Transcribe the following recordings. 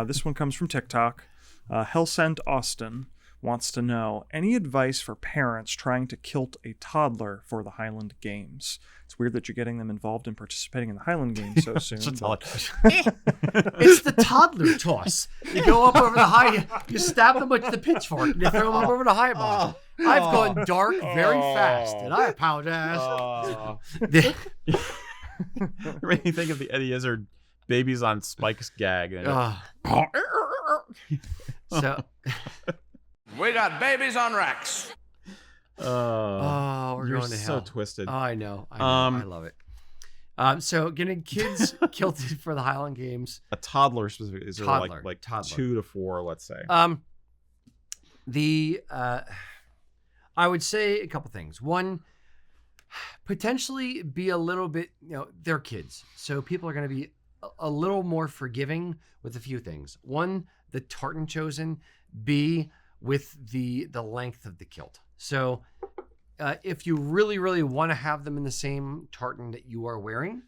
This one comes from TikTok. Hellsent Austin wants to know, any advice for parents trying to kilt a toddler for the Highland Games? It's weird that you're getting them involved in participating in the Highland Games so soon. It's the toddler toss. You go up over the high, you stab them with the pitchfork, and you throw them up over the high bar. I've gone dark very fast, and I apologize. It made me think of the Eddie Izzard Babies on Spikes gag. So we got babies on racks. we're You're going to so hell. twisted. Oh, I know. I love it. So getting kids kilted for the Highland Games. A toddler specifically is Toddler, like toddler. 2 to 4, let's say. I would say a couple things. One, potentially be a little bit, they're kids. So people are going to be a little more forgiving with a few things. One, the tartan chosen. B, with the length of the kilt. So if you really, really want to have them in the same tartan that you are wearing,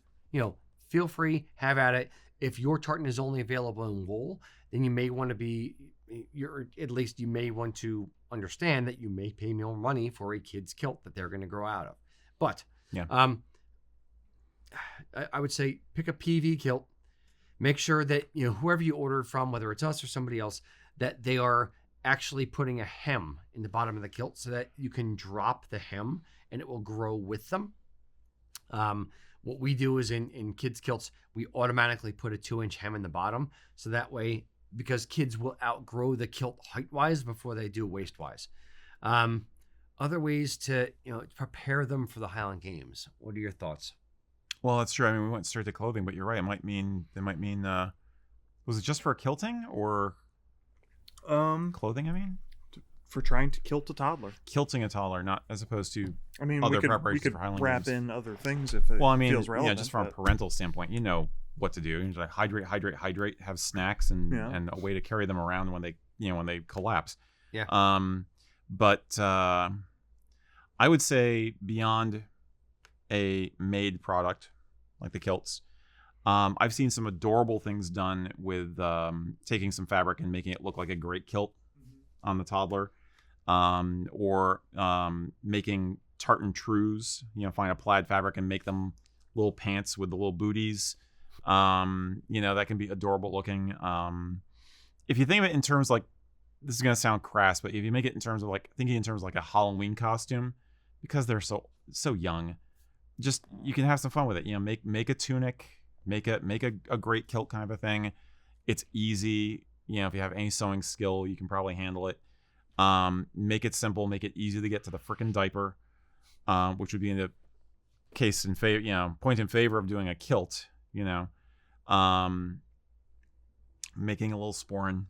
feel free, have at it. If your tartan is only available in wool, then you may want to you may want to understand that you may pay more money for a kid's kilt that they're going to grow out of. But yeah. I would say pick a PV kilt. Make sure that whoever you ordered from, whether it's us or somebody else, that they are actually putting a hem in the bottom of the kilt so that you can drop the hem and it will grow with them. What we do is in kids' kilts, we automatically put a 2-inch hem in the bottom. So that way, because kids will outgrow the kilt height-wise before they do waist-wise. Other ways to prepare them for the Highland Games. What are your thoughts? Well, that's true. I mean, we went straight to clothing, but you're right. They might mean. Was it just for kilting or clothing? I mean, for trying to kilt a toddler. Kilting a toddler, not as opposed to. I mean, other we preparations could for Highland wrap Games. in other things if it feels relevant. Just from a parental standpoint, you know what to do. You like hydrate, have snacks and a way to carry them around when they collapse. Yeah. But I would say beyond a made product like the kilts, I've seen some adorable things done with taking some fabric and making it look like a great kilt on the toddler, or making tartan trews. Find a plaid fabric and make them little pants with the little booties. That can be adorable looking. If you think of it in terms like, this is going to sound crass, but if you make it in terms of thinking in terms of like a Halloween costume, because they're so young, just you can have some fun with it. Make a tunic, make a great kilt kind of a thing. It's easy. If you have any sewing skill, you can probably handle it. Make it simple, make it easy to get to the frickin' diaper, which would be in the case in favor, point in favor of doing a kilt. Making a little sporran,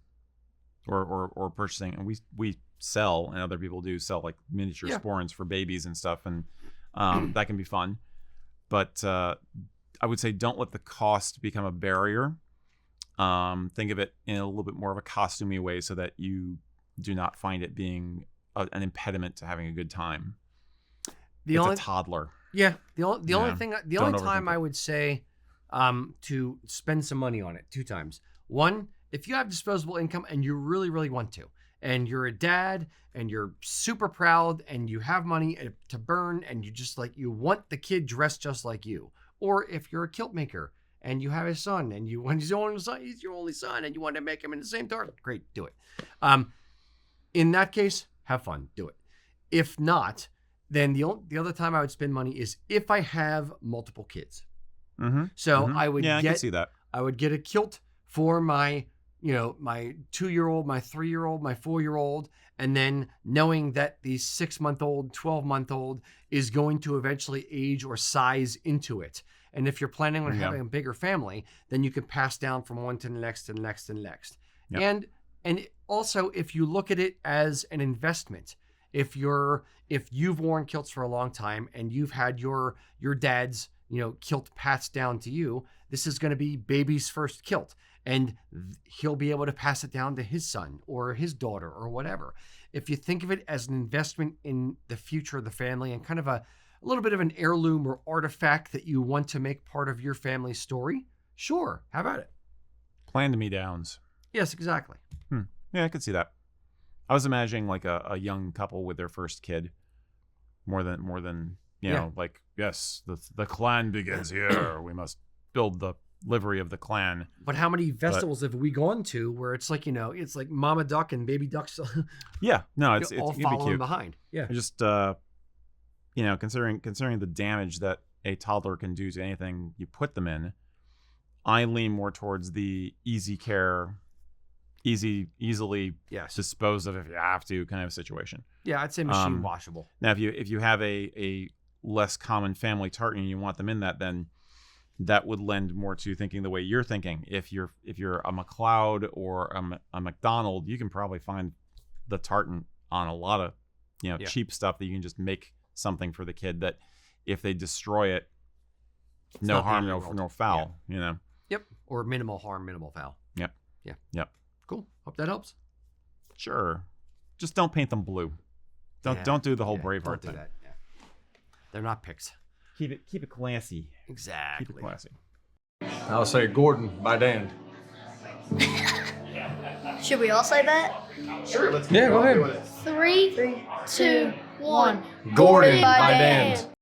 or purchasing, and we sell, and other people do sell like miniature sporrans for babies and stuff, and that can be fun. But I would say don't let the cost become a barrier. Think of it in a little bit more of a costumey way so that you do not find it being an impediment to having a good time. It's a toddler. Yeah. The only time I would say to spend some money on it, 2 times. One, if you have disposable income and you really, really want to, and you're a dad and you're super proud and you have money to burn and you want the kid dressed just like you. Or if you're a kilt maker and you have a son and he's your only son and you want to make him in the same tartan, great, do it. In that case, have fun, do it. If not, then the other time I would spend money is if I have multiple kids. Mm-hmm. So mm-hmm. I would I can see that. I would get a kilt for my 2-year-old, my 3-year-old, my 4-year-old, and then knowing that the 6-month-old, 12-month-old is going to eventually age or size into it. And if you're planning on having a bigger family, then you can pass down from one to the next to the next to the next. Yep. And also, if you look at it as an investment, if you've worn kilts for a long time and you've had your dad's kilt passed down to you, this is going to be baby's first kilt, and he'll be able to pass it down to his son or his daughter or whatever. If you think of it as an investment in the future of the family and kind of a little bit of an heirloom or artifact that you want to make part of your family's story, sure, how about it? Plan to me downs. Yes, exactly. Yeah, I could see that. I was imagining like a young couple with their first kid, more than like, yes, the clan begins here. We must build the livery of the clan. But how many festivals have we gone to where it's like, it's like Mama Duck and Baby Ducks Yeah, no, it's all it'd be following cute. behind. Yeah. I just considering the damage that a toddler can do to anything you put them in, I lean more towards the easy care, easily Yes. dispose of if you have to kind of situation. Yeah, I'd say machine washable. Now, if you have a less common family tartan and you want them in that, then that would lend more to thinking the way you're thinking. If you're a McLeod or a McDonald, you can probably find the tartan on a lot of cheap stuff that you can just make something for the kid that if they destroy it, no harm, no foul. Yep. Or minimal harm, minimal foul. Yep. Yeah. Yep. Cool. Hope that helps. Sure. Just don't paint them blue. Don't do the whole Braveheart don't do thing. that. Yeah. They're not pics. Keep it classy. Exactly. Keep it classy. I'll say Gordon by Dan. Should we all say that? Sure, let's Yeah, go ahead. 3, 2, 1. Gordon by Dan.